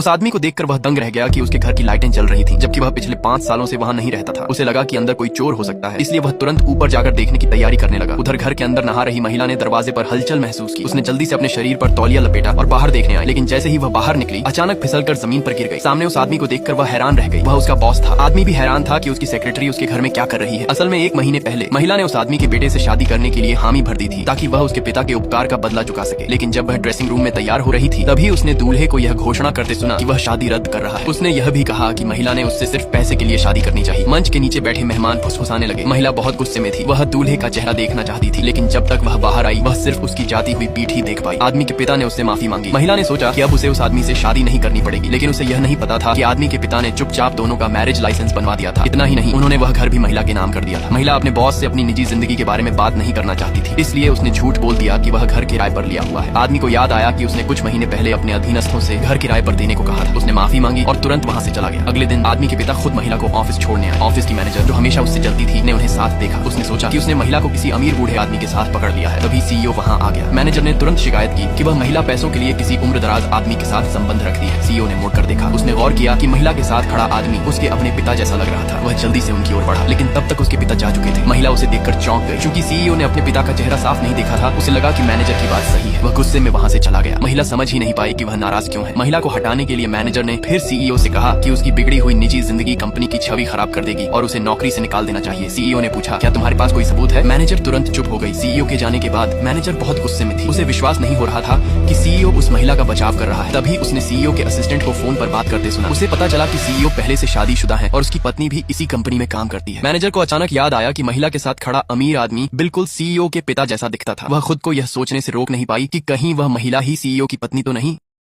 उस आदमी को देखकर वह दंग रह गया कि उसके घर की लाइटें जल रही थी, जबकि वह पिछले 5 सालों से वहाँ नहीं रहता था। उसे लगा कि अंदर कोई चोर हो सकता है, इसलिए वह तुरंत ऊपर जाकर देखने की तैयारी करने लगा। उधर घर के अंदर नहा रही महिला ने दरवाजे पर हलचल महसूस की। उसने जल्दी से अपने शरीर पर तौलिया लपेटा और बाहर देखने आई, लेकिन जैसे ही वह बाहर निकली अचानक फिसलकर जमीन पर गिर गई। सामने उस आदमी को देखकर वह हैरान रह गई। वह उसका बॉस था। आदमी भी हैरान था कि उसकी सेक्रेटरी उसके घर में क्या कर रही है। असल में 1 महीने पहले महिला ने उस आदमी के बेटे से शादी करने के लिए हामी भर दी थी, ताकि वह उसके पिता के उपकार का बदला चुका सके। लेकिन जब वह ड्रेसिंग रूम में तैयार हो रही थी, तभी उसने दूल्हे को यह घोषणा करते सुना कि वह शादी रद्द कर रहा है। उसने यह भी कहा कि महिला ने उससे सिर्फ पैसे के लिए शादी करनी चाहिए। मंच के नीचे बैठे मेहमान फुसफुसाने लगे। महिला बहुत गुस्से में थी। वह दूल्हे का चेहरा देखना चाहती थी, लेकिन जब तक वह बाहर आई वह सिर्फ उसकी जाती हुई पीठ ही देख पाई। आदमी के पिता ने उससे माफी मांगी। महिला ने सोचा कि अब उसे उस आदमी से शादी नहीं करनी पड़ेगी, लेकिन उसे यह नहीं पता था कि आदमी के पिता ने चुपचाप दोनों का मैरिज लाइसेंस बनवा दिया था। इतना ही नहीं, उन्होंने वह घर भी महिला के नाम कर दिया था। महिला अपने बॉस से अपनी निजी जिंदगी के बारे में बात नहीं करना चाहती थी, इसलिए उसने झूठ बोल दिया कि वह घर किराए पर लिया हुआ है। आदमी को याद आया कि उसने कुछ महीने पहले अपने अधीनस्थों से घर किराए पर देने को कहा था। उसने माफी मांगी और तुरंत वहाँ से चला गया। अगले दिन आदमी के पिता खुद महिला को ऑफिस छोड़ने आए। ऑफिस की मैनेजर, जो हमेशा उससे चलती थी, ने उन्हें साथ देखा। उसने सोचा कि उसने महिला को किसी अमीर बूढ़े आदमी के साथ पकड़ लिया है। तभी सीईओ वहाँ आ गया। मैनेजर ने तुरंत शिकायत की कि वह महिला पैसों के लिए किसी उम्रदराज आदमी के साथ संबंध रखती है। सीईओ ने मुड़कर देखा। उसने गौर किया कि महिला के साथ खड़ा आदमी उसके अपने पिता जैसा लग रहा था। वह जल्दी से उनकी ओर बढ़ा, लेकिन तब तक उसके पिता जा चुके थे। महिला उसे देखकर चौंक गई। चूंकि सीईओ ने अपने पिता का चेहरा साफ नहीं देखा था, उसे लगा कि मैनेजर की बात सही है। वह गुस्से में वहाँ से चला गया। महिला समझ ही नहीं पाई कि वह नाराज क्यों है। महिला को हटाने के लिए मैनेजर ने फिर सीईओ से कहा कि उसकी बिगड़ी हुई निजी जिंदगी कंपनी की छवि खराब कर देगी और उसे नौकरी से निकाल देना चाहिए। सीईओ ने पूछा, क्या तुम्हारे पास कोई सबूत है? मैनेजर तुरंत चुप हो गई। सीईओ के जाने के बाद मैनेजर बहुत गुस्से में थी। उसे विश्वास नहीं हो रहा था कि सीईओ उस महिला का बचाव कर रहा है। तभी उसने सीईओ के असिस्टेंट को फोन पर बात करते सुना। उसे पता चला कि सीईओ पहले से शादीशुदा है और उसकी पत्नी भी इसी कंपनी में काम करती है। मैनेजर को अचानक याद आया कि महिला के साथ खड़ा अमीर आदमी बिल्कुल सीईओ के पिता जैसा दिखता था। वह खुद को यह सोचने से रोक नहीं पाई कि कहीं वह महिला ही सीईओ की पत्नी तो नहीं।